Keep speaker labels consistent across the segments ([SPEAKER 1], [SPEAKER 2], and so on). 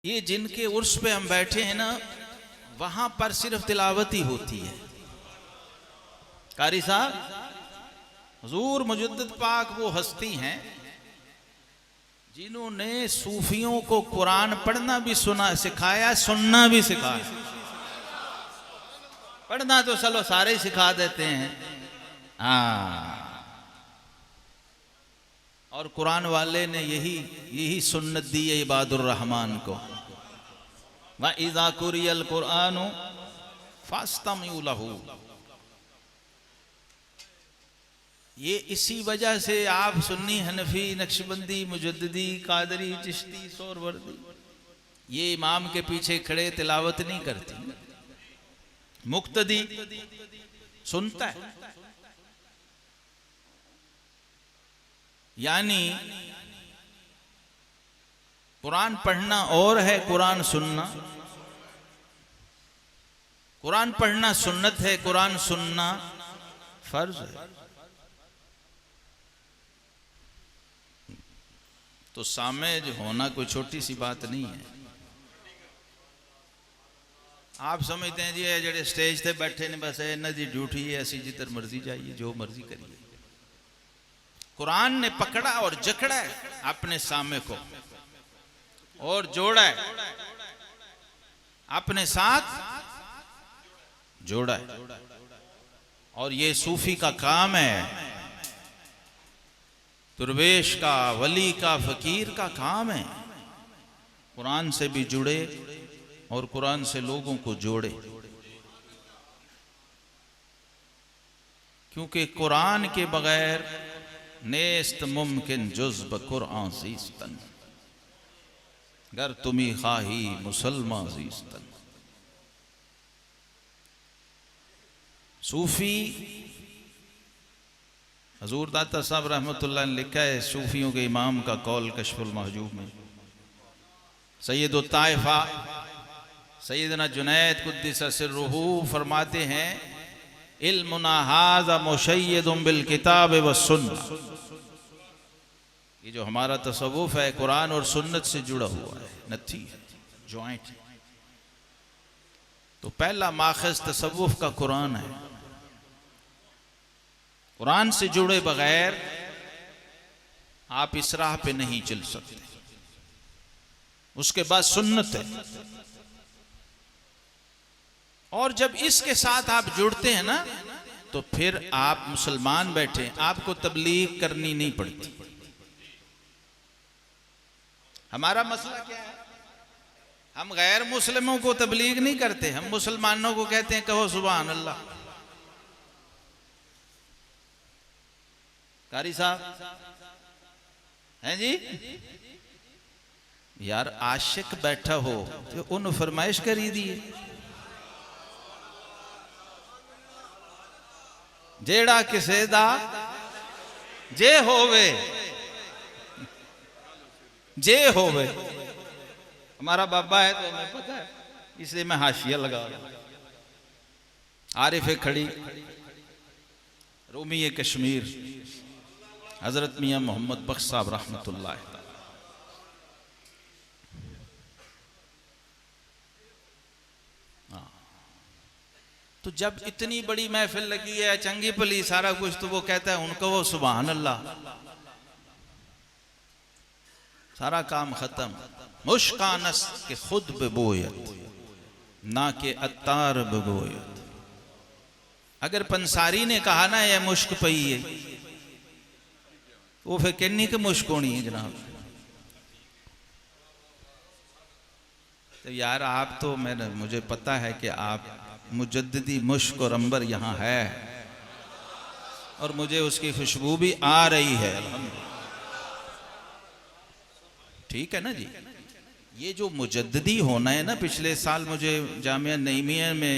[SPEAKER 1] ये जिनके उर्स पे हम बैठे हैं ना, वहां पर सिर्फ तिलावत ही होती है। कारी साहब, हुजूर मुजद्दिद पाक वो हस्ती हैं जिन्होंने सूफियों को कुरान पढ़ना भी सिखाया, सुनना भी सिखाया। पढ़ना तो चलो सारे ही सिखा देते हैं, हाँ, और कुरान वाले ने यही सुन्नत दी है इबादुर रहमान को। व इज़ा कुरियल कुरानु फास्तमिउ लहू। ये इसी वजह से आप सुन्नी, हनफी, नक्शबंदी, मुजद्दिदी, कादरी, चिश्ती, सोहरवर्दी, ये इमाम के पीछे खड़े तिलावत नहीं करती, मुक्तदी सुनता है। यानी कुरान पढ़ना और है, कुरान सुनना। कुरान पढ़ना सुन्नत है, कुरान सुनना फर्ज है। तो सामेज होना कोई छोटी सी बात नहीं है। आप समझते हैं जी जेडे स्टेज पे बैठे ने बस इन्हां दी ड्यूटी है, असी जिधर मर्जी जाइए, जो मर्जी करिए। कुरान ने पकड़ा और जकड़ा है अपने सामे को और जोड़ा है, अपने साथ जोड़ा है। और ये सूफी का काम है, दुर्वेश का, वली का, फकीर का काम है। कुरान से भी जुड़े और कुरान से लोगों को जोड़े, क्योंकि कुरान के बगैर नेस्त मुमकिन जुज़्ब कुरान ज़ीस्तन, गर तुमी खाही मुसलमान ज़ीस्तन। सूफी हजूर दाता साहब रहमतुल्लाह ने लिखा है, सूफियों के इमाम का कौल कश्फुल महजूब में, सैयद ताइफा सैयदना जुनैद कुद्दिस सिर्रुहू फरमाते हैं, इल्मुना हाज़ा मुशय्यदुम बिल किताब व सुन्नह। ये जो हमारा तसव्वुफ है कुरान और सुन्नत से जुड़ा हुआ है, नथी है, ज्वाइंट है। तो पहला माखज़ तसव्वुफ का कुरान है। कुरान से जुड़े बगैर आप इस राह पे नहीं चल सकते। उसके बाद सुन्नत है, और जब इसके साथ आप जुड़ते हैं ना, तो फिर आप मुसलमान बैठे, आपको तबलीग करनी नहीं पड़ती। हमारा मसला क्या है, हम गैर मुस्लिमों को तबलीग नहीं करते, हम मुसलमानों को कहते हैं कहो सुभान अल्लाह। कारी साहब हैं जी, यार आशिक बैठा हो तो उन फरमाइश करी दिए, जेड़ा किसे दा जे होवे, जे होवे। हमारा बाबा है तो हमें पता है, इसलिए मैं हाशिया लगा रहा हूं। आरिफ खड़ी रूमी कश्मीर हजरत मियां मोहम्मद बख्श साहब रहमतुल्लाह। तो जब इतनी बड़ी महफिल लगी है, चंगी भली सारा कुछ, तो वो कहता है उनको वो सुभान अल्लाह, सारा काम खत्म। मुश्कानस के खुद बेबोयत ना के अत्तार बेबोयत। अगर पंसारी ने कहा ना ये मुश्क पई है, वो फिर किन्नी की मुश्क होनी है जनाब। तो यार आप तो, मुझे पता है कि आप मुजद्दिदी मुश्क और अंबर यहाँ है, और मुझे उसकी खुशबू भी आ रही है, ठीक है ना जी। ये जो मुजद्दिदी होना है ना, पिछले साल मुझे जामिया नईमिया में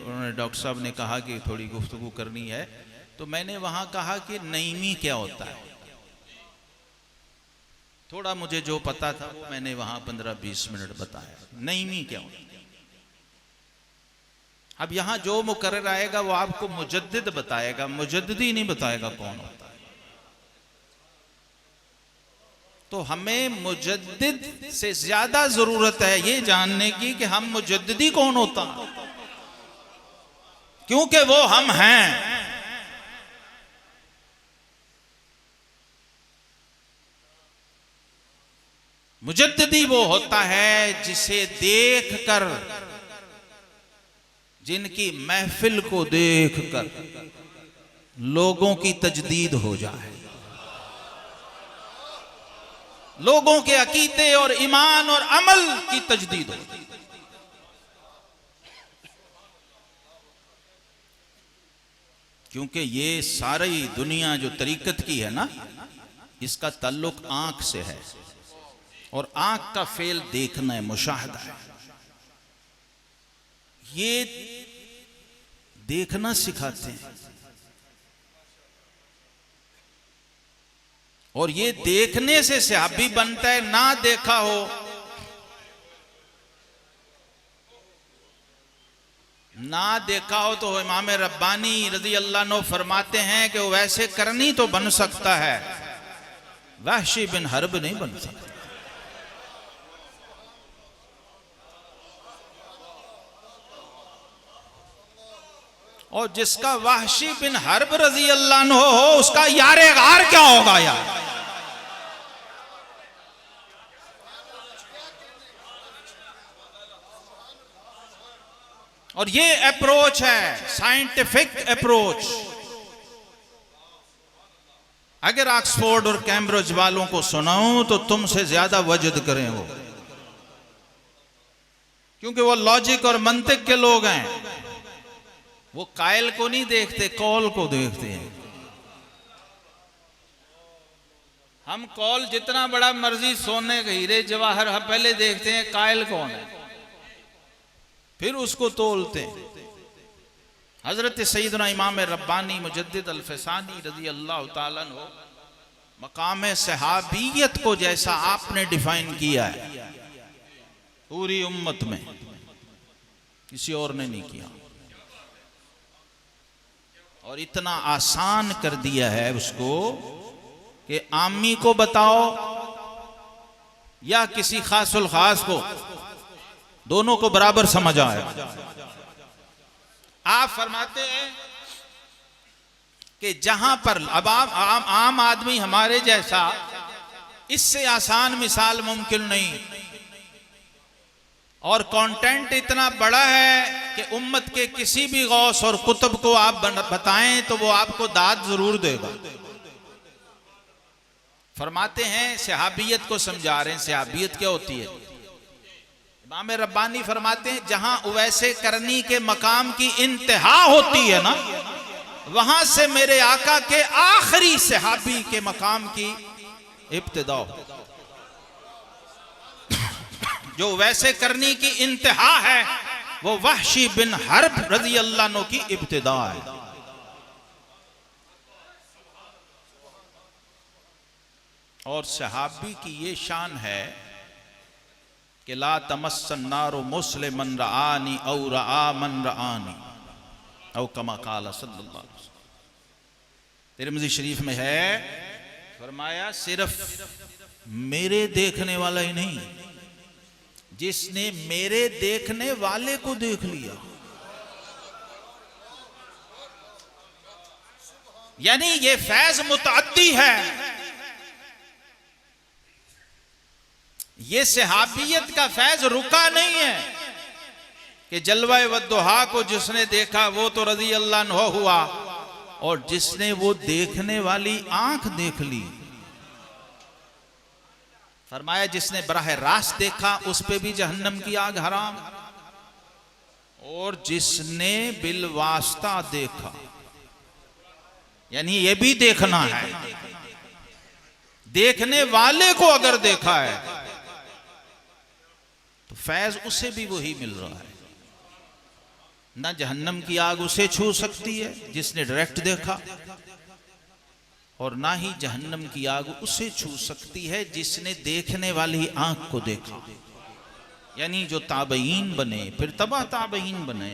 [SPEAKER 1] उन्होंने डॉक्टर साहब ने कहा कि थोड़ी गुफ्तगू करनी है, तो मैंने वहाँ कहा कि नईमी क्या होता है। थोड़ा मुझे जो पता था वो मैंने वहाँ 15-20 मिनट बताया, नईमी क्या होता है। अब यहाँ जो मुकर्रर आएगा वो आपको मुजद्दिद बताएगा, मुजद्दिदी नहीं बताएगा कौन होता है। तो हमें मुजद्दिद से ज्यादा जरूरत है ये जानने की कि हम मुजद्दिदी कौन होता, क्योंकि वो हम हैं। मुजद्दिदी वो होता है जिसे देखकर, जिनकी महफिल को देखकर लोगों की तजदीद हो जाए, लोगों के अकीदे और ईमान और अमल की तजदीद हो। क्योंकि ये सारी दुनिया जो तरीकत की है ना, इसका ताल्लुक आंख से है, और आंख का फेल देखना है, मुशाहदा है। ये देखना सिखाते हैं, और ये देखने से सहाबी बनता है। ना देखा हो, ना देखा हो तो इमाम रब्बानी रज़ी अल्लाह अन्हु फरमाते हैं कि वो वैसे करनी तो बन सकता है, वहशी बिन हर्ब नहीं बन सकता। और जिसका वहशी बिन हर्ब रज़ी अल्लाह अन्हु हो, उसका यारे गार क्या होगा यार। और ये अप्रोच है साइंटिफिक अप्रोच। अगर ऑक्सफोर्ड और कैम्ब्रिज वालों को सुनाऊं तो तुमसे ज्यादा वजद करें वो, क्योंकि वो लॉजिक और मंतिक के लोग हैं। वो कायल को नहीं देखते, कौल को देखते हैं। हम कौल जितना बड़ा मर्जी सोने के हीरे जवाहर, हम पहले देखते हैं कायल कौन है, फिर उसको तोलते हैं। हजरत सैयदना इमाम रब्बानी मुजद्दिद अल-फसानी रज़ी अल्लाह ताला अन्हु मकाम सहाबियत को जैसा आपने डिफाइन किया है, पूरी उम्मत में किसी और ने नहीं किया, और इतना आसान कर दिया है उसको कि आमी को बताओ या किसी खासुल खास को, दोनों को बराबर समझ आया। आप फरमाते हैं कि जहां पर अब आम आदमी हमारे जैसा, इससे आसान मिसाल मुमकिन नहीं, और कंटेंट इतना बड़ा है कि उम्मत के किसी भी गौस और कुतुब को आप बताएं तो वो आपको दाद जरूर देगा। फरमाते हैं सहाबियत को समझा रहे हैं, सहाबियत क्या होती है। इमाम रब्बानी फरमाते हैं जहां उवैसे करनी के मकाम की इंतहा होती है ना, वहां से मेरे आका के आखिरी सहाबी के मकाम की इब्तिदा। जो वैसे करनी की इंतहा है वो वहशी बिन हर्ब रज़ी अल्लाह अन्हु की इब्तिदा है। और सहाबी की ये शान है कि ला तमस्सन नारो मुस्लिमन रआनी औ रआ मन रआनी औ कमा काला सल्लल्लाहु अलैहि वसल्लम। तिरमिज़ी शरीफ में है, फरमाया सिर्फ मेरे देखने वाला ही नहीं, जिसने मेरे देखने वाले को देख लिया, यानी ये फैज मुतअद्दी है। ये सहाबियत का फैज रुका नहीं है कि जलवाए वद्दुहा को जिसने देखा वो तो रज़ी अल्लाह अन्हु हुआ, और जिसने वो देखने वाली आंख देख ली, फरमाया जिसने बराह रास्त देखा उस पे भी जहन्नम की आग हराम, और जिसने बिलवास्ता देखा, यानी ये भी देखना है, देखने वाले को अगर देखा है तो फैज उसे भी वही मिल रहा है। ना जहन्नम की आग उसे छू सकती है जिसने डायरेक्ट देखा, और ना ही जहन्नम की आग उसे छू सकती है जिसने देखने वाली आंख को देखा, यानी जो ताबईन बने, फिर तबा ताबईन बने।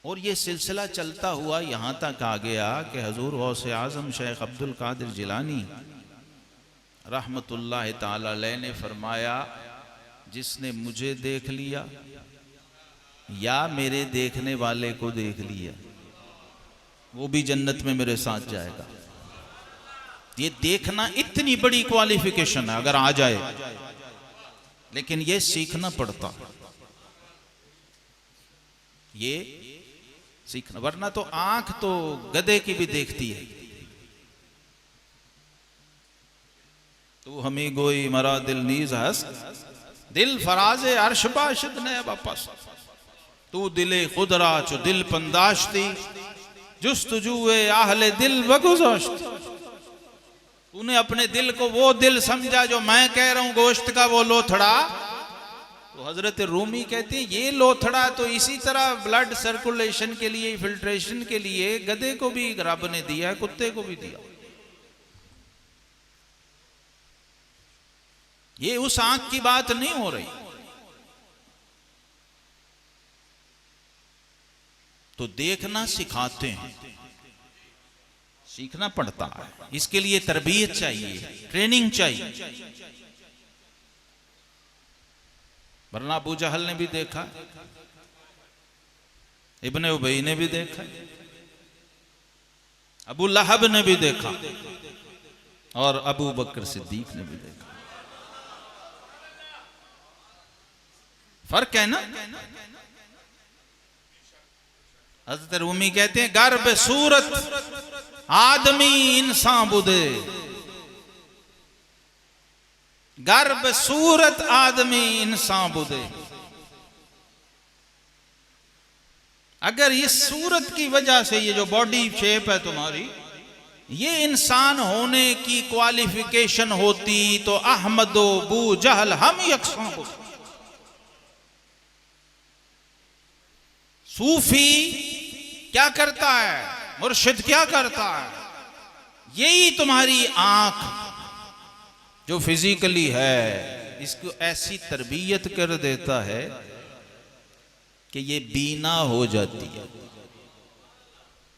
[SPEAKER 1] और ये सिलसिला चलता हुआ यहां तक आ गया कि हजूर गौसे आजम शेख अब्दुल कादिर जिलानी रहमतुल्लाह ताला अलैह ने फरमाया, जिसने मुझे देख लिया या मेरे देखने वाले को देख लिया, वो भी जन्नत में मेरे साथ जाएगा। ये देखना इतनी बड़ी क्वालिफिकेशन है अगर आ जाए, लेकिन ये सीखना पड़ता, ये सीखना, वरना तो आंख तो गधे की भी देखती है। तू हमी गोई मरा दिल नीज हस, दिल फराजे अर्श बाशद ने वापस, तू दिले खुदरा चो दिल पंदाश्ती, जुस्तजुए आहले दिल बगुज़श्त। तूने अपने दिल को वो दिल समझा जो मैं कह रहा हूं गोश्त का वो लोथड़ा। तो हजरत रूमी कहते हैं ये लोथड़ा तो इसी तरह ब्लड सर्कुलेशन के लिए, फिल्ट्रेशन के लिए गधे को भी रब ने दिया है, कुत्ते को भी दिया। ये उस आंख की बात नहीं हो रही। तो देखना सिखाते हैं, सीखना पड़ता है, इसके लिए तरबियत चाहिए, ट्रेनिंग चाहिए। वरना अबू जहल ने भी देखा, इब्ने उबई ने भी देखा, अबू लहब ने भी देखा, और अबू बकर सिद्दीक ने भी देखा। फर्क है ना। हज़रत रूमी कहते हैं गर्ब सूरत आदमी इंसान बुदे, गर्ब सूरत आदमी इंसान बुदे। अगर इस सूरत की वजह से, ये जो बॉडी शेप है तुम्हारी, ये इंसान होने की क्वालिफिकेशन होती तो अहमदो बू जहल हम यकसां होते। सूफी क्या करता है, मुर्शिद क्या करता है, यही तुम्हारी आंख जो फिजिकली है इसको ऐसी तरबियत कर देता है कि ये बीना हो जाती है।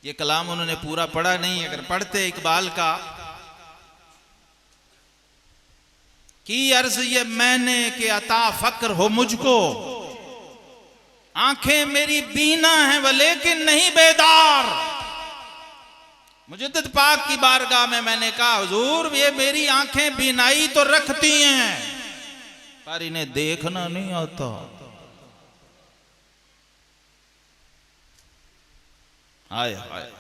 [SPEAKER 1] ये कलाम उन्होंने पूरा पढ़ा नहीं, अगर पढ़ते इकबाल का कि अर्ज ये मैंने कि अता फक्र हो मुझको, आंखें मेरी बीना हैं वो लेकिन नहीं बेदार। मुजद्दिद पाक की बारगाह में मैंने कहा हुजूर ये मेरी आंखें बीनाई तो रखती हैं पर इन्हें देखना नहीं आता। हाय हाय।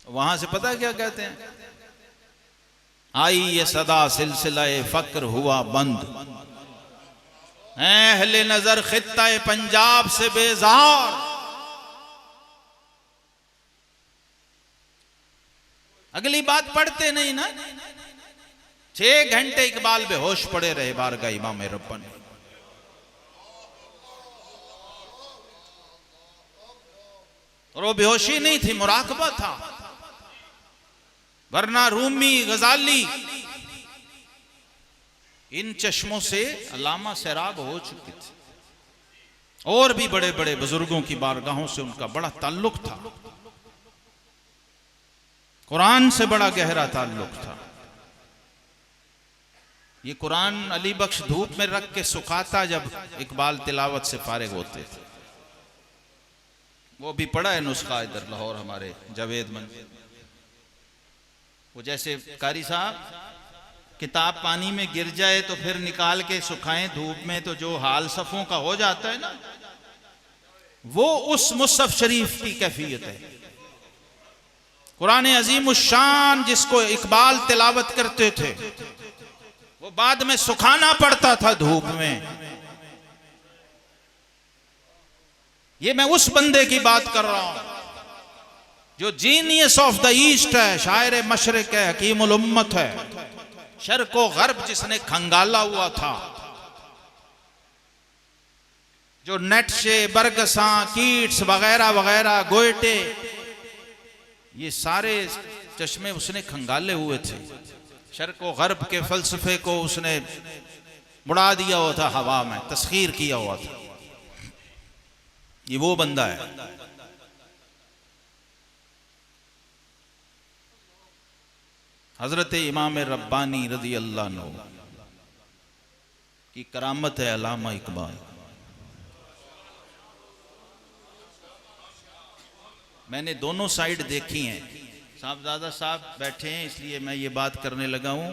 [SPEAKER 1] वहां से पता क्या कहते हैं, आई ये सदा सिलसिला फक्र हुआ बंद, अहले नजर खित्ता पंजाब से बेजार। अगली बात पढ़ते नहीं ना, 6 घंटे इकबाल बेहोश पड़े रहे बारगाह इमाम रब्बानी। और वो बेहोशी नहीं थी, मुराकबा था। वरना रूमी, गजाली, इन चश्मों से अल्लामा सैराब हो चुके थे, और भी बड़े बड़े बुजुर्गों की बारगाहों से उनका बड़ा ताल्लुक था, कुरान से बड़ा गहरा ताल्लुक था। ये कुरान अली बख्श धूप में रख के सुखाता जब इकबाल तिलावत से फारिग होते थे। वो भी पढ़ा है नुस्खा इधर लाहौर हमारे जावेद मन। वो जैसे कारी साहब किताब पानी में गिर जाए तो फिर निकाल के सुखाएं धूप में, तो जो हाल सफ़ों का हो जाता है ना, वो उस मुसहफ शरीफ की कैफियत है। कुरान अजीम शान जिसको इकबाल तिलावत करते थे, वो बाद में सुखाना पड़ता था धूप में। ये मैं उस बंदे की बात कर रहा हूं जो जीनियस ऑफ द ईस्ट है, शायर मशरिक है, हकीमुल उम्मत है, शर्को गर्ब जिसने खंगाला हुआ था, जो नेटशे, बरगसा, कीट्स वगैरह वगैरह, गोयटे, ये सारे चश्मे उसने खंगाले हुए थे। शर्को गर्ब के फलसफे को उसने उड़ा दिया हुआ था हवा में, तस्खीर किया हुआ था। ये वो बंदा है। हजरत इमाम रब्बानी रज़ी अल्लाह अन्हु की करामत है अल्लामा इकबाल। मैंने दोनों साइड देखी हैं। साहबजादा साहब बैठे हैं इसलिए मैं ये बात करने लगा हूं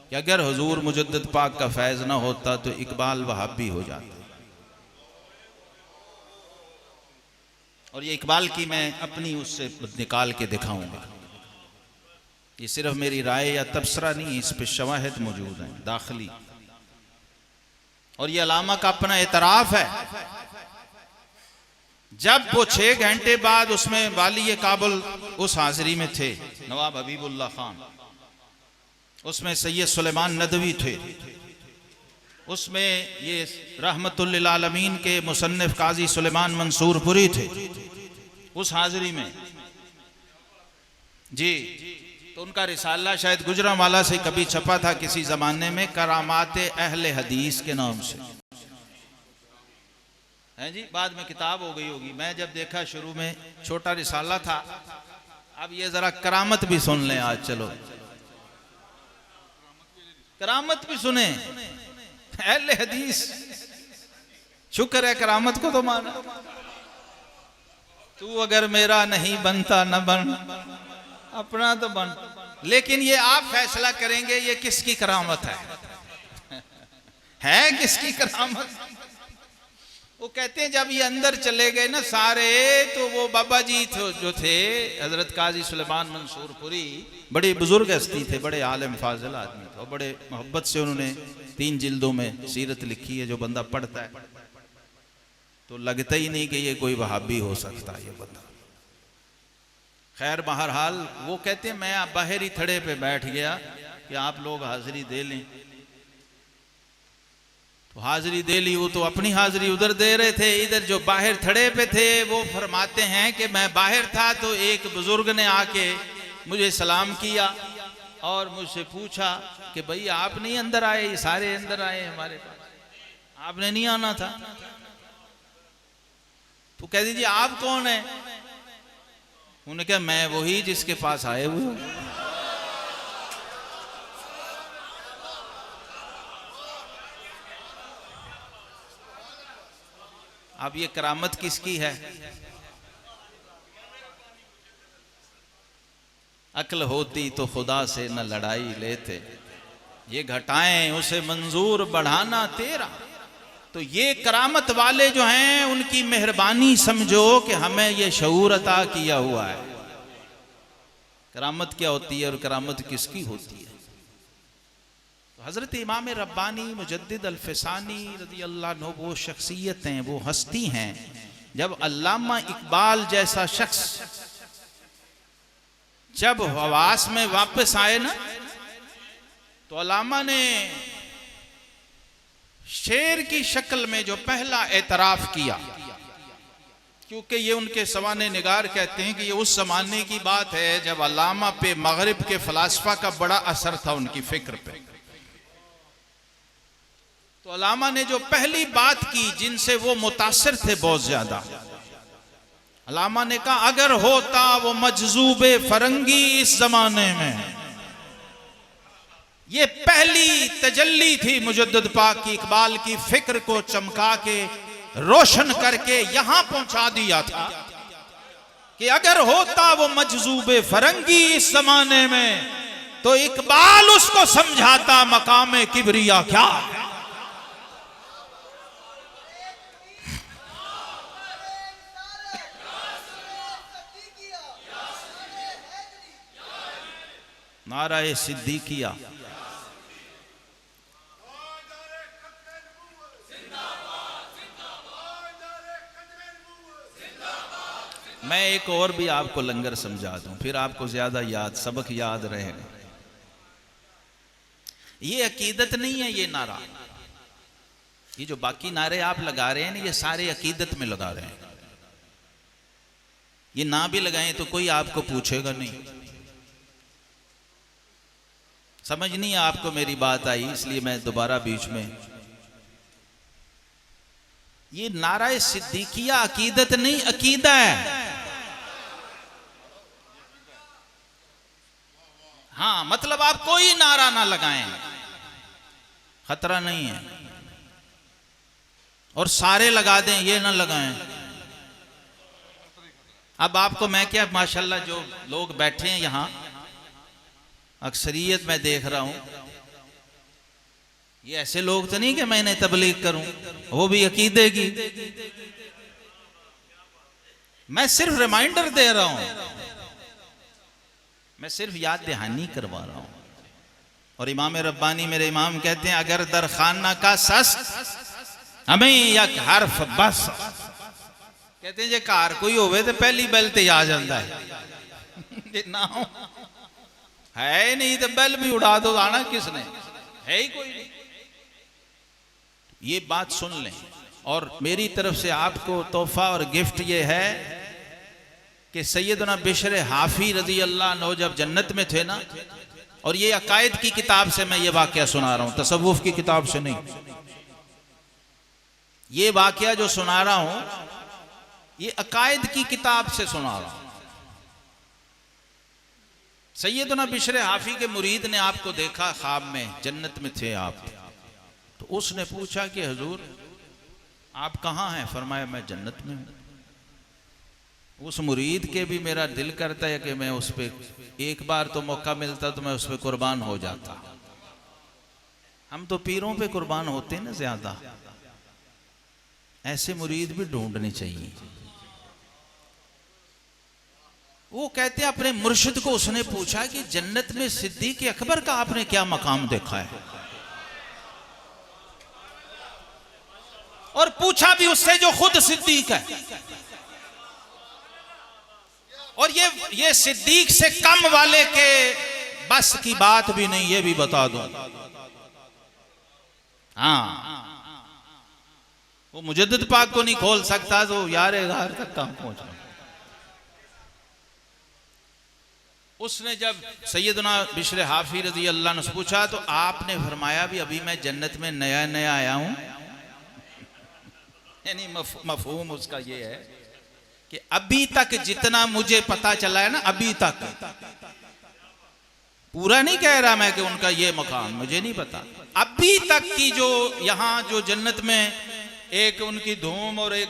[SPEAKER 1] कि अगर हुजूर मुजद्दिद पाक का फैज़ ना होता तो इकबाल वहाबी हो जाता। और ये इकबाल की मैं अपनी उससे निकाल के दिखाऊंगा। ये सिर्फ मेरी राय या तबसरा नहीं, इस पे शवाहिद मौजूद हैं दाखिली। और ये अल्लामा का अपना एतराफ़ है। जब वो 6 घंटे बाद उसमें वाली काबुल उस हाजिरी में थे, नवाब हबीबुल्लाह खान, उसमें सैयद सुलेमान नदवी थे, उसमें ये रहमतुल लिल आलमीन के मुसन्निफ काजी सुलेमान मंसूरपुरी थे उस हाजिरी में जी। तो उनका रिसाला शायद गुजरांवाला से कभी छपा था किसी जमाने में, करामाते अहले हदीस के नाम से है जी। बाद में किताब हो गई होगी। मैं जब देखा शुरू में छोटा रिसाला था। अब ये जरा करामत भी सुन लें आज। चलो करामत भी सुने। अहले हदीस, शुक्र है करामत को तो माना। तू अगर मेरा नहीं बनता न बन, अपना तो बन। लेकिन ये आप फैसला करेंगे ये किसकी करामत है किसकी करामत। वो कहते हैं जब ये अंदर चले गए ना सारे, तो वो बाबा जी जो थे हजरत काजी सुलेमान मंसूरपुरी, बड़े बुजुर्ग हस्ती थे, बड़े आलिम फाजिल आदमी थे, और बड़े मोहब्बत से उन्होंने 3 जिल्दों में सीरत लिखी है। जो बंदा पढ़ता है तो लगता ही नहीं कि ये कोई वहाबी हो सकता है ये बंदा। खैर बहरहाल वो कहते हैं मैं बाहर ही थड़े पे बैठ गया कि आप लोग हाजिरी दे लें। तो हाजिरी दे ली। वो तो अपनी हाजिरी उधर दे रहे थे, इधर जो बाहर थड़े पे थे वो फरमाते हैं कि मैं बाहर था तो एक बुजुर्ग ने आके मुझे सलाम किया और मुझसे पूछा कि भाई आप नहीं अंदर आए, ये सारे अंदर आए हमारे पास, आपने नहीं आना था। तो कह दीजिए आप कौन है। उन्होंने कहा मैं वही जिसके पास आए हुए हूं। अब ये करामत किसकी है। अक्ल होती तो खुदा से न लड़ाई लेते, ये घटाएं उसे मंजूर बढ़ाना तेरा। तो ये करामत वाले जो हैं उनकी मेहरबानी समझो कि हमें ये शऊर अता किया हुआ है। करामत क्या होती है और करामत किसकी होती है। तो हजरत इमाम रब्बानी मुजद्दिद अल-फिसानी रज़ी अल्लाह अन्हु वो शख्सियतें, वो हस्ती हैं। जब अल्लामा इकबाल जैसा शख्स जब हवास में वापस आए ना, तो अल्लामा ने शेर की शक्ल में जो पहला एतराफ किया, क्योंकि ये उनके सवाने निगार कहते हैं कि ये उस जमाने की बात है जब अल्लामा पे मगरिब के फलासफा का बड़ा असर था उनकी फिक्र पे। तो अल्लामा ने जो पहली बात की जिनसे वो मुतासिर थे बहुत ज्यादा, अल्लामा ने कहा अगर होता वो मजजूबे फरंगी इस जमाने में। ये पहली तजल्ली थी मुजद्दिद पाक की, इकबाल की फिक्र को चमका के रोशन करके यहां पहुंचा दिया था कि अगर होता वो मजजूबे फरंगी इस जमाने में तो इकबाल उसको समझाता मकामे किबरिया क्या। नाराए सिद्दीकिया। मैं एक और भी आपको लंगर समझा दूं, फिर आपको ज्यादा सबक याद रहेगा। ये अकीदत नहीं है ये नारा, ये जो बाकी नारे आप लगा रहे हैं ना, ये सारे अकीदत में लगा रहे हैं। ये ना भी लगाएं तो कोई आपको पूछेगा नहीं। समझ नहीं आपको मेरी बात आई, इसलिए मैं दोबारा बीच में। ये नाराए सिद्दीकिया अकीदत नहीं, अकीदा है। हाँ, मतलब आप कोई नारा ना लगाएं, खतरा नहीं है, और सारे लगा दें, ये ना लगाएं। अब आपको मैं क्या, माशाल्लाह जो लोग बैठे हैं यहां, अक्सरियत मैं देख रहा हूं, ये ऐसे लोग तो नहीं कि मैंने तबलीग करूं, वो भी अकीदे की। मैं सिर्फ रिमाइंडर दे रहा हूं, मैं सिर्फ याद दहानी करवा रहा हूं। और इमाम रब्बानी मेरे इमाम कहते हैं, अगर दर खाना का सस हमें या हर्फ बस, कहते हैं जे कार कोई होवे तो पहली बेल ते आ जाता है, जे ना हो है नहीं तो बेल भी उड़ा दो, आना किसने, है ही कोई नहीं। ये बात सुन लें। और मेरी तरफ से आपको तोहफा और गिफ्ट ये है कि सैयदना बिशर हाफी रजी अल्लाह अन्हु जब जन्नत में थे ना, और ये अकायद की किताब से मैं ये वाकया सुना रहा हूं, तसव्वुफ की किताब से नहीं। ये वाकया जो सुना रहा हूं ये अकायद की किताब से सुना रहा हूं। सैयदना बिशर हाफी के मुरीद ने आपको देखा ख्वाब में, जन्नत में थे आप, तो उसने पूछा कि हुजूर आप कहाँ हैं? फरमाया मैं जन्नत में हूं। उस मुरीद के भी मेरा दिल करता है कि मैं उस पर एक बार तो मौका मिलता तो मैं उस पर कुर्बान हो जाता। हम तो पीरों पे कुर्बान होते हैं ना ज्यादा, ऐसे मुरीद भी ढूंढने चाहिए। वो कहते हैं अपने मुर्शिद को उसने पूछा कि जन्नत में सिद्दीक अकबर का आपने क्या मकाम देखा है? और पूछा भी उससे जो खुद सिद्दीक है। और ये सिद्दीक से कम वाले के बस की बात भी नहीं, ये भी बता दूं। हाँ, वो मुजद्दिद पाक को नहीं खोल सकता तो यार गार तक कहां पहुंचा। उसने जब सैयदना बिशर हाफी रजी अल्लाह ने पूछा तो आपने फरमाया भी अभी मैं जन्नत में नया नया आया हूं। यानी मफहूम उसका ये है कि अभी तक जितना मुझे पता चला है ना, अभी तक, पूरा नहीं कह रहा मैं कि उनका ये मकाम मुझे नहीं पता, अभी तक की जो यहां जो जन्नत में एक उनकी धूम और एक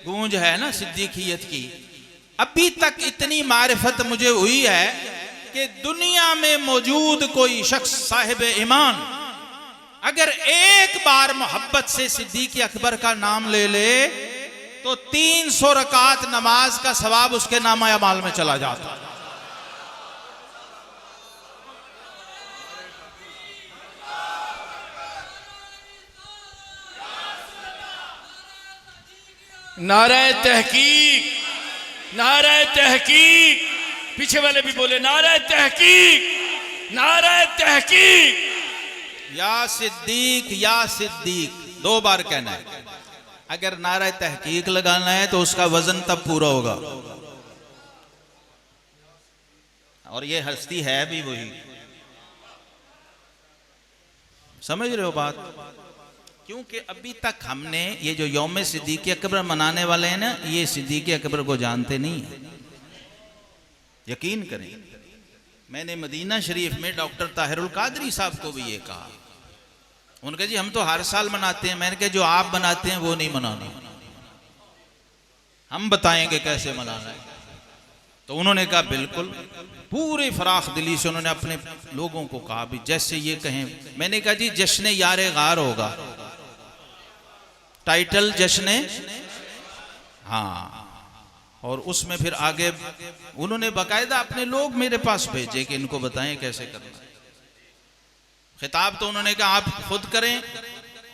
[SPEAKER 1] गूंज है ना सिद्दीकियत की, अभी तक इतनी मारिफत मुझे हुई है कि दुनिया में मौजूद कोई शख्स साहिब ईमान अगर एक बार मोहब्बत से सिद्दीक अकबर का नाम ले ले तो 300 रकात नमाज का सवाब उसके नामा अमाल में चला जाता।
[SPEAKER 2] नारे तहकीक, नारे तहकीक, पीछे वाले भी बोले नारे तहकीक, नारे तहकीक।
[SPEAKER 1] या सिद्दीक 2 बार कहना है। अगर नारा तहकीक लगाना है तो उसका वजन तब पूरा होगा। और ये हस्ती है भी वही, समझ रहे हो बात? क्योंकि अभी तक हमने ये जो यौम सिद्दीक अकबर मनाने वाले हैं ना, ये सिद्दीक अकबर को जानते नहीं है। यकीन करें, मैंने मदीना शरीफ में डॉक्टर ताहिरुल कादरी साहब को भी ये कहा। उनका जी हम तो हर साल मनाते हैं। मैंने कहा जो आप मनाते हैं वो नहीं मनाना, हम बताएंगे कैसे मनाना है। तो उन्होंने कहा बिल्कुल, पूरे फराख दिली से उन्होंने अपने लोगों को कहा भी जैसे ये कहें। मैंने कहा जी जश्न यारे गार होगा, टाइटल जश्न, हाँ। और उसमें फिर आगे उन्होंने बाकायदा अपने लोग मेरे पास भेजे कि इनको बताएं कैसे करना। खिताब तो उन्होंने कहा आप खुद करें,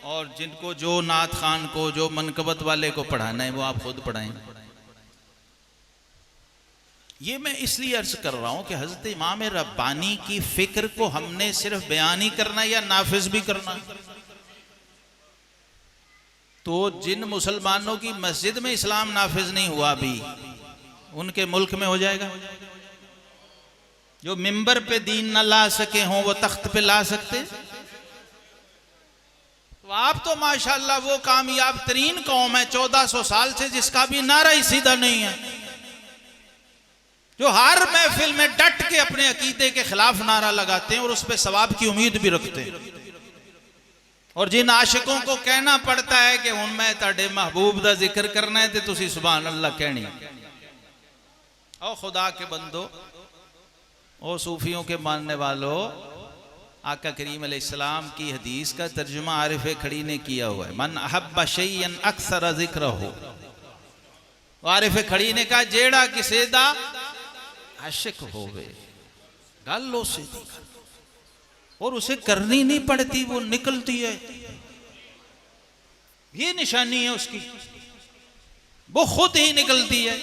[SPEAKER 1] और जिनको जो नात खान को, जो मनकबत वाले को पढ़ाना है वो आप खुद पढ़ाएं। ये मैं इसलिए अर्ज कर रहा हूं कि हजरत इमाम रब्बानी की फिक्र को हमने सिर्फ बयान ही करना या नाफिज भी करना। तो जिन मुसलमानों की मस्जिद में इस्लाम नाफिज नहीं हुआ अभी, उनके मुल्क में हो जाएगा। जो मिंबर पे दीन न ला सके हों वो तख्त पे ला सकते। तो आप तो माशाल्लाह वो कामयाब तरीन कौम है 1400 साल से जिसका भी नारा ही सीधा नहीं है। जो हर महफिल में डट के अपने अकीदे के खिलाफ नारा लगाते हैं और उस पर सवाब की उम्मीद भी रखते हैं, और जिन आशिकों को कहना पड़ता है कि हुण मैं तुहाडे महबूब दा जिक्र करना है, तो तुसी सुभान अल्लाह कहनी। ओ खुदा के बंदो, ओ सूफियों के मानने वालों, आका करीम अलैहिस्सलाम की हदीस का तर्जुमा आरिफ खड़ी ने किया हुआ है, मन अहब्बा शैयन अक्सर जिक्रहु। आरिफ खड़ी ने कहा जेड़ा किसी दा आशिक होवे गल उसे दी कर, और उसे करनी नहीं पड़ती, वो निकलती है। ये निशानी है उसकी, वो खुद ही निकलती है।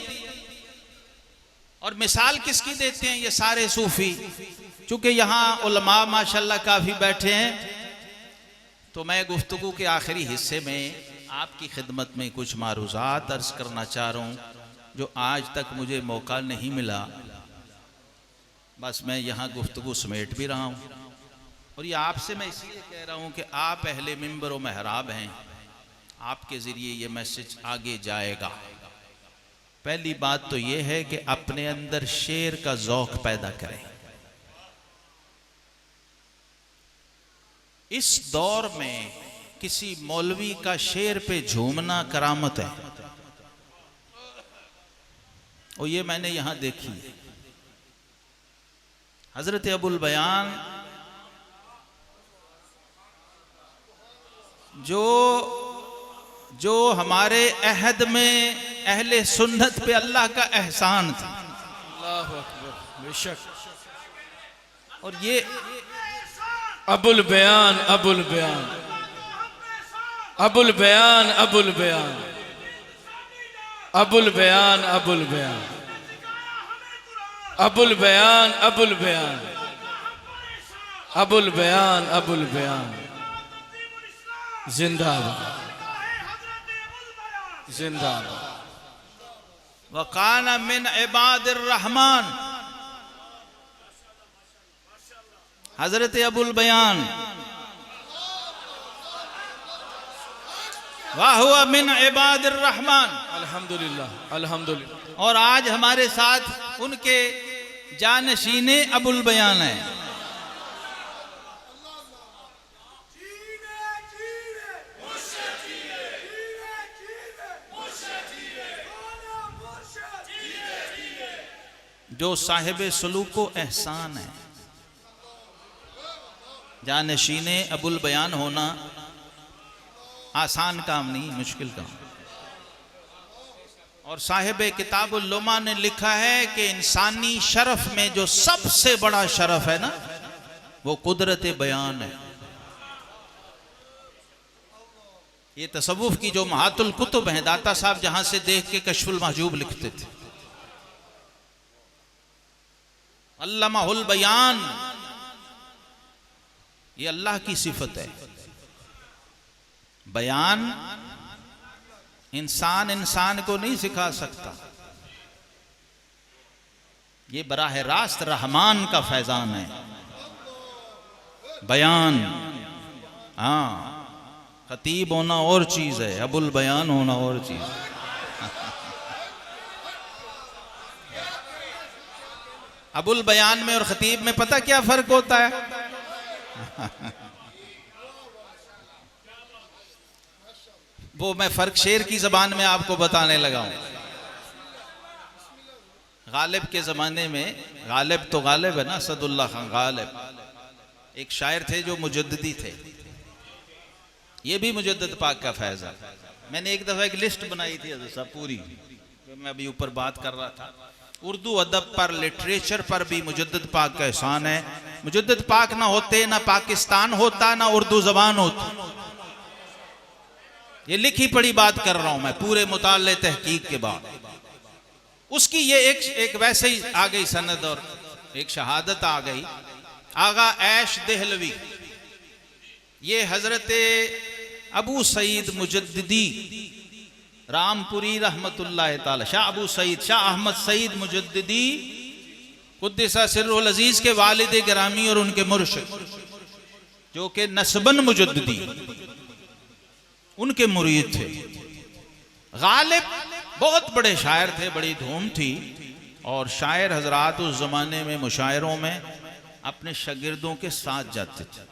[SPEAKER 1] और मिसाल किसकी देते हैं ये सारे सूफी? चूंकि यहाँ उलमा माशाल्लाह काफी बैठे हैं, तो मैं गुफ्तगू के आखिरी हिस्से में आपकी खिदमत में कुछ मारूजात अर्ज करना चाह रहा हूँ, जो आज तक मुझे मौका नहीं मिला। बस मैं यहाँ गुफ्तगू समेट भी रहा हूँ, और ये आपसे मैं इसलिए कह रहा हूँ कि आप अहले मिंबर व महराब हैं, आपके ज़रिए ये मैसेज आगे जाएगा। पहली बात तो ये है कि अपने अंदर शेर का ज़ौक़ पैदा करें। इस दौर में किसी मौलवी का शेर पे झूमना करामत है, और ये मैंने यहां देखी है। हजरत अबुल बयान जो हमारे अहद में अहले सुन्नत पे अल्लाह का एहसान था,
[SPEAKER 2] अल्लाह अकबर, बेशक।
[SPEAKER 1] और ये
[SPEAKER 2] अबुल बयान अबुल बयान अबुल बयान अबुल बयान अबुल बयान अबुल बयान अबुल बयान अबुल बयान अबुल बयान अबुल बयान जिंदाबाद जिंदाबाद।
[SPEAKER 1] वकाना मिन इबादिर रहमान, हजरत अबुल बयान वाहुआ मिन इबादिर रहमान।
[SPEAKER 2] अल्हम्दुलिल्लाह अल्हम्दुलिल्लाह।
[SPEAKER 1] और आज हमारे साथ उनके जानशीने अबुल बयान है। जो साहिब सुलूको एहसान है। जानशीने अबुल बयान होना आसान काम नहीं, मुश्किल काम। और साहिब किताबुल लुमा ने लिखा है कि इंसानी शरफ में जो सबसे बड़ा शरफ है ना, वो कुदरत बयान है। ये तसव्वुफ की जो महातुल कुतुब हैं, दाता साहब जहां से देख के कश्फुल महजूब लिखते थे, अल्लामाहुल बयान, ये अल्लाह की सिफत है। बयान इंसान इंसान को नहीं सिखा सकता, ये बराह रास्त रहमान का फैजान है बयान। हाँ, खतीब होना और चीज है, अबुल बयान होना और चीज है। अबुल बयान में और खतीब में पता क्या फर्क होता है? वो मैं फर्क शेर की जबान में आपको बताने लगा हूं। गालिब के जमाने में, गालिब तो गालिब है ना, सदुल्लाह खान गालिब, एक शायर थे जो मुजद्दिदी थे। ये भी मुजद्दिद पाक का फैज है। मैंने एक दफा एक लिस्ट बनाई थी सब पूरी, मैं अभी ऊपर बात कर रहा था। उर्दू अदब पर, लिटरेचर पर भी मुजद्दिद पाक का एहसान है। मुजद्दिद पाक ना होते ना पाकिस्तान होता, ना उर्दू जबान होती। ये लिखी पड़ी बात कर रहा हूं मैं, पूरे मुताले तहकीक के बाद। उसकी ये एक वैसे ही आ गई सनद और एक शहादत आ गई। आगा ऐश देहलवी, ये हजरत अबू सईद मुजद्दिदी रामपुरी रहमतुल्लाह ताला, शाह अबू सईद, शाह अहमद सईद मुजद्दिदी कुद्दिसा सिर्रुल अजीज के वालिद गिरामी और उनके मुर्शिद, जो कि नस्बन मुजद्दिदी, उनके मुरीद थे। गालिब बहुत बड़े शायर थे, बड़ी धूम थी। और शायर हजरात उस ज़माने में मुशायरों में अपने शागिर्दों के साथ जाते थे।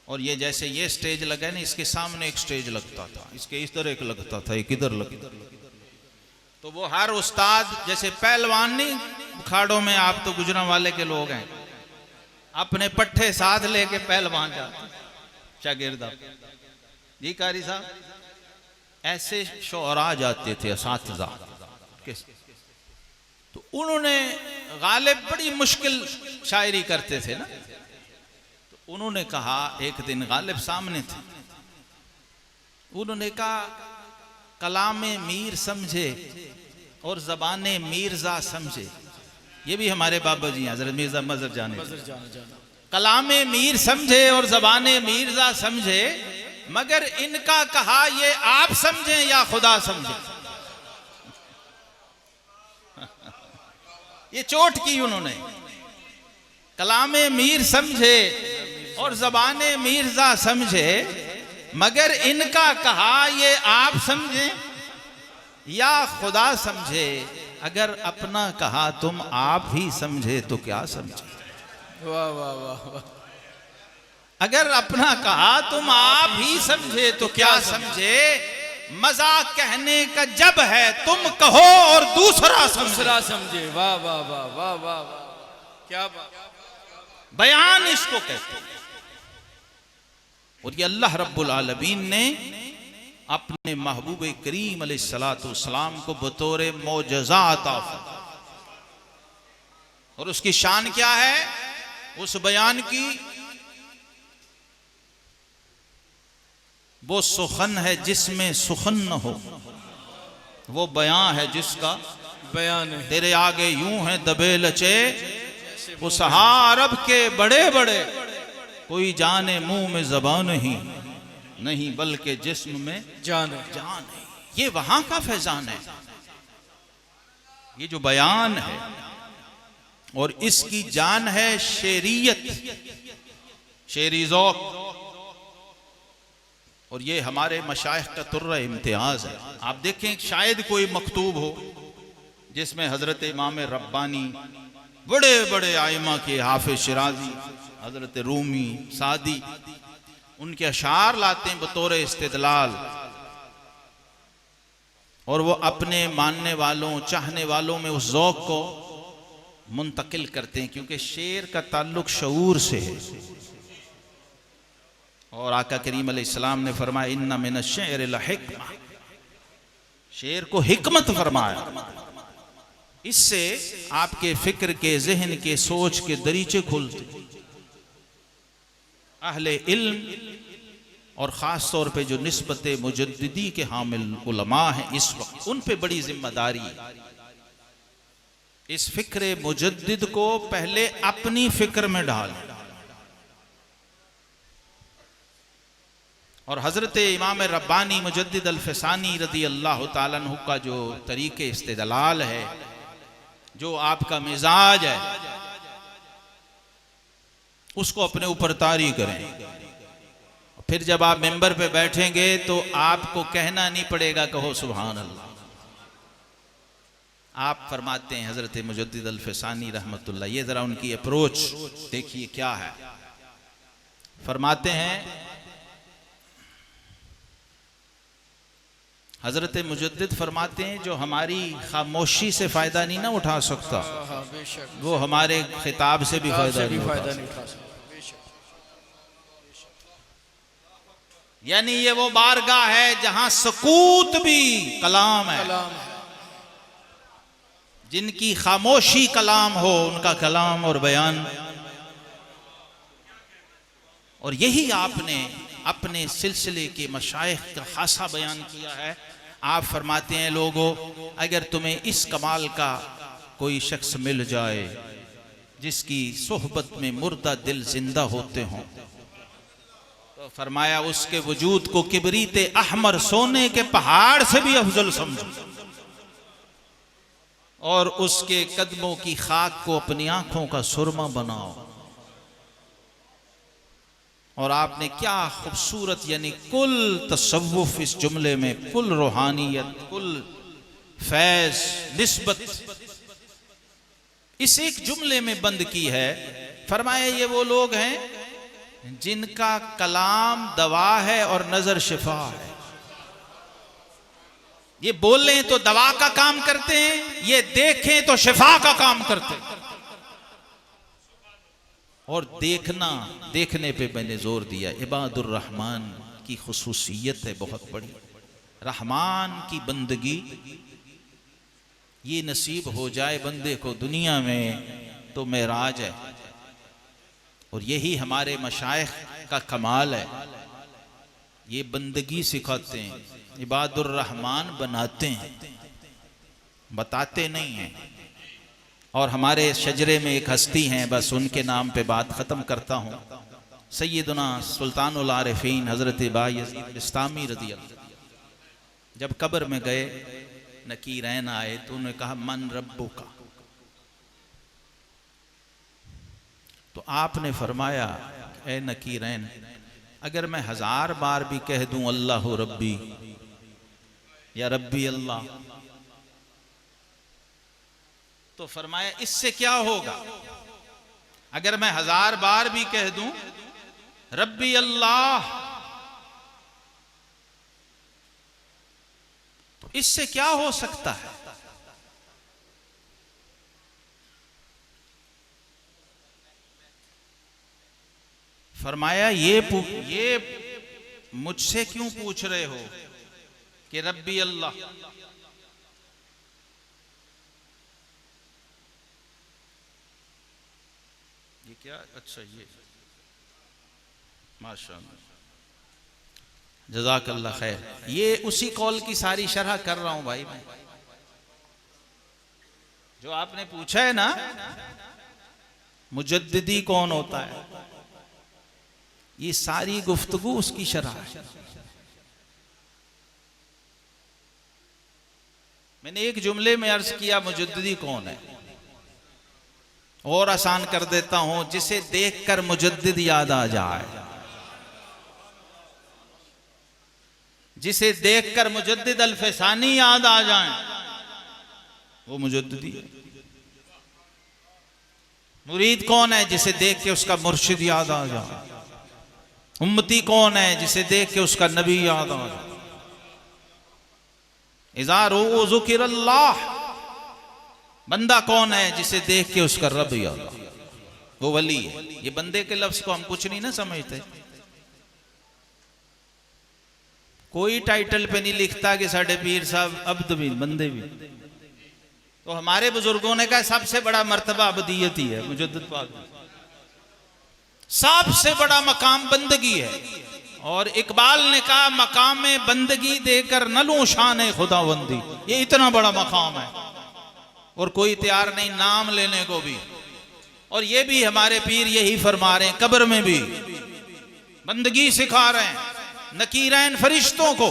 [SPEAKER 1] और ये जैसे ये स्टेज लगा है ना, इसके सामने एक स्टेज लगता था, इसके इस तरह एक लगता था, एक इधर लगता। तो वो हर उस्ताद, जैसे पहलवान नहीं अखाड़ों में, आप तो गुजरांवाले के लोग हैं, अपने पट्टे साथ लेके पहलवान जाते शागिर्द जी कारी साहब, ऐसे शोरा जाते थे असातिज़ा। तो उन्होंने गालिब बड़ी मुश्किल शायरी करते थे ना, तो उन्होंने कहा, एक दिन गालिब सामने थे, उन्होंने कहा कलामे मीर समझे और ज़बाने मीरजा समझे। ये भी हमारे बाबा जी हजरत मिर्जा मजहर जाने, कलामे मीर समझे और ज़बाने मीरजा समझे, मगर इनका कहा ये आप समझें या खुदा समझे। ये चोट की उन्होंने, कलामे मीर समझे और ज़बाने मीरजा समझे, मगर इनका कहा ये आप समझें या खुदा समझे। अगर अपना कहा तुम आप ही समझे तो क्या समझे।
[SPEAKER 2] वाह वाह वाह वाह।
[SPEAKER 1] अगर अपना कहा तुम आप ही समझे तो क्या समझे। मजाक कहने का जब है तुम कहो और दूसरा
[SPEAKER 2] समझे। वाह वाह वाह वाह वाह वाह, क्या बात।
[SPEAKER 1] बयान इसको कहते हैं। और ये अल्लाह रब्बुल आलमीन ने अपने महबूब करीम अलैहिस्सलातु वस्सलाम को बतौर मौजज़ा अता फरमाया। और उसकी शान क्या है उस बयान की। वो सुखन है जिसमें सुखन न हो, वो बयान है जिसका
[SPEAKER 2] बयान है।
[SPEAKER 1] तेरे आगे यूं है दबे लचे वो सहारब के बड़े बड़े, कोई जाने मुंह में जबान ही नहीं बल्कि जिस्म में
[SPEAKER 2] जान है।
[SPEAKER 1] जान है। ये वहां का फैजान है, ये जो बयान है। और इसकी जान है शेरियत, शेरी ज़ौक़। और ये हमारे मशाइख का तुर्रा इम्तियाज है। आप देखें शायद कोई मकतूब हो जिसमें हजरत इमाम रब्बानी, बड़े बड़े आइमा के हाफिज शिराजी, हजरत रूमी, सादी, उनके अशार लाते हैं बतौर इस्तिदलाल। और वो अपने मानने वालों चाहने वालों में उस ज़ौक़ को मुंतकिल करते हैं, क्योंकि शेर का ताल्लुक शऊर से है। और आका करीम अलैहिस्सलाम ने फरमाया इन्ना मिन अश्शिअरि लहिक्मा, शेर को हिकमत फरमाया। इससे आपके फिक्र के, जहन के, सोच के दरीचे खुलते। अहले इल्म और ख़ास तौर पे जो निस्बत मुजद्दिदी के हामिल उलमा हैं इस वक्त, उन पे बड़ी जिम्मेदारी है। इस फिक्र मुजद्दिद को पहले अपनी फिक्र में डाल। और हजरत इमाम रब्बानी मुजद्दिद अल-फ़सानी रज़ी अल्लाह ताला अन्हु का जो तरीक़े इस्तिदलाल है, जो आपका मिजाज है, उसको अपने ऊपर तारी करें। फिर जब आप मिंबर पे बैठेंगे तो आपको कहना नहीं पड़ेगा कहो सुभान अल्लाह। आप फरमाते हैं हजरत मुजद्दिद अल-फ़सानी रहमतुल्लाह, ये जरा उनकी अप्रोच देखिए क्या है। फरमाते हैं हजरत मुजद्दिद फरमाते हैं जो हमारी खामोशी से फायदा नहीं ना उठा सकता, वो हमारे खिताब से भी फायदा नहीं उठा सकता। यानी ये वो बारगाह है जहां सकूत भी कलाम है। जिनकी खामोशी कलाम हो, उनका कलाम और बयान। और यही आपने अपने सिलसिले के मशाइख का खासा बयान किया है। आप फरमाते हैं लोगों, अगर तुम्हें इस कमाल का कोई शख्स मिल जाए जिसकी सोहबत में मुर्दा दिल जिंदा होते हों, तो फरमाया उसके वजूद को किबरीते अहमर सोने के पहाड़ से भी अफजल समझो, और उसके कदमों की खाक को अपनी आंखों का सुरमा बनाओ। और आपने क्या खूबसूरत, यानी कुल तसव्वुफ इस जुमले में, कुल रूहानियत, कुल फैज, निस्बत इस एक जुमले में बंद की है। फरमाया ये वो लोग हैं जिनका कलाम दवा है और नजर शिफा है। ये बोलें तो दवा का काम करते हैं, ये देखें तो शिफा का काम करते हैं। और देखने पे मैंने जोर दिया। इबादुर रहमान की खुसूसियत है बहुत बड़ी। रहमान की बंदगी ये नसीब हो जाए बंदे को दुनिया में तो मेराज है। और यही हमारे मशाइख का कमाल है, ये बंदगी सिखाते हैं, इबादुर रहमान बनाते हैं, बताते नहीं हैं। और हमारे शजरे में एक हस्ती हैं, बस उनके नाम पे बात ख़त्म करता हूँ। सैयदना सुल्तानुल आरिफीन हज़रत बायज़ीद बिस्तामी रज़ी अल्लाह जब कब्र में गए, नकीरैन आए तो उन्होंने कहा मन रब्बुका। तो आपने फरमाया ए नकीरैन, अगर मैं 1000 बार भी कह दूं अल्लाह रब्बी या रब्बी अल्लाह, तो फरमाया इससे क्या होगा? अगर मैं 1000 बार भी कह दूं रब्बी अल्लाह, तो इससे क्या हो सकता है? फरमाया ये मुझसे क्यों पूछ रहे हो कि रब्बी अल्लाह? ये क्या? अच्छा, ये माशाअल्लाह, जज़ाकल्लाह खैर। ये उसी कौल की सारी शरह कर रहा हूं भाई मैं, जो आपने पूछा है ना मुजद्दिदी कौन होता है, ये सारी गुफ्तगू उसकी शरह है। मैंने एक जुमले में अर्ज किया मुजद्दिदी कौन है, और आसान कर देता हूं, जिसे देखकर मुजद्दिद याद आ जाए, जिसे देखकर मुजद्दिद अल-फसानी याद आ जाए, वो मुजद्दिदी है। मुरीद कौन है? जिसे देख के उसका मुर्शिद याद आ जाए। उम्मती कौन है? जिसे देख के उसका नबी याद आ जाए। इज़ा रुअ ज़ुकिरल्लाह, बंदा कौन है? जिसे देख के उसका रब याद आ, वो वली है। ये बंदे के लफ्ज को हम कुछ नहीं ना समझते। कोई टाइटल पे नहीं लिखता कि साढ़े पीर साहब अब्द भी बंदे भी। तो हमारे बुजुर्गों ने कहा सबसे बड़ा मर्तबा अब्दियत ही है। मुजद्दिद पाक सबसे बड़ा मकाम बंदगी है। और इकबाल ने कहा मकाम बंदगी देकर न लूं शान खुदावंदी, ये इतना बड़ा मकाम है और कोई तैयार नहीं नाम लेने को भी। और ये भी हमारे पीर यही फरमा रहे हैं, कब्र में भी बंदगी सिखा रहे हैं नकीरैन फरिश्तों को।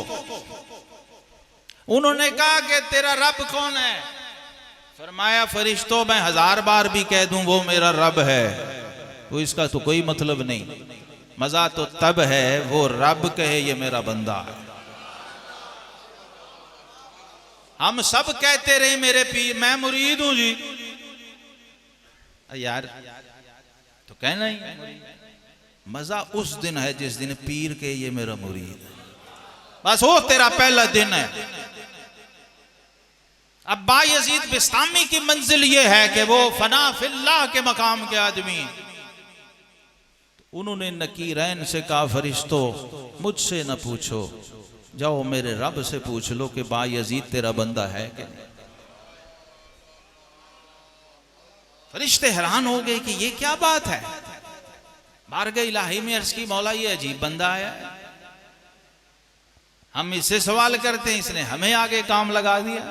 [SPEAKER 1] उन्होंने कहा कि तेरा रब कौन है? फरमाया फरिश्तों मैं 1000 बार भी कह दूं वो मेरा रब है, तो इसका तो कोई मतलब नहीं। मजा तो तब है वो रब कहे ये मेरा बंदा है। हम सब कहते रहे मेरे पीर, मैं मुरीद हूं जी, यार तो कहना ही। मजा उस दिन है जिस दिन पीर के ये मेरा मुरीद है, बस वो तेरा पहला दिन है। अब बायज़ीद बिस्तामी की मंजिल ये है कि वो फना फिल्लाह के मकाम के आदमी। उन्होंने नकीरैन से कहा फरिश्तों मुझसे न पूछो, जाओ मेरे रब से पूछ लो कि बायज़ीद तेरा बंदा है कि नहीं। फरिश्ते हैरान हो गए कि ये क्या बात है। बारगाह इलाही में अर्ज़ की मौला ये अजीब बंदा आया है, हम इससे सवाल करते हैं इसने हमें आगे काम लगा दिया।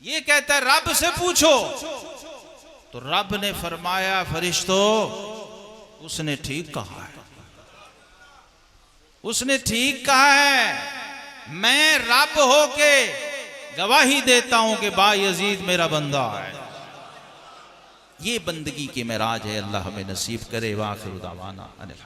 [SPEAKER 1] ये कहता है रब से पूछो, तो रब ने फरमाया फरिश्तों उसने ठीक कहा है, उसने ठीक कहा है। मैं रब होके गवाही देता हूं कि बायज़ीद मेरा बंदा है। ये बंदगी की मेराज है। अल्लाह हमें नसीब करे। वाखिर दावाना अनिल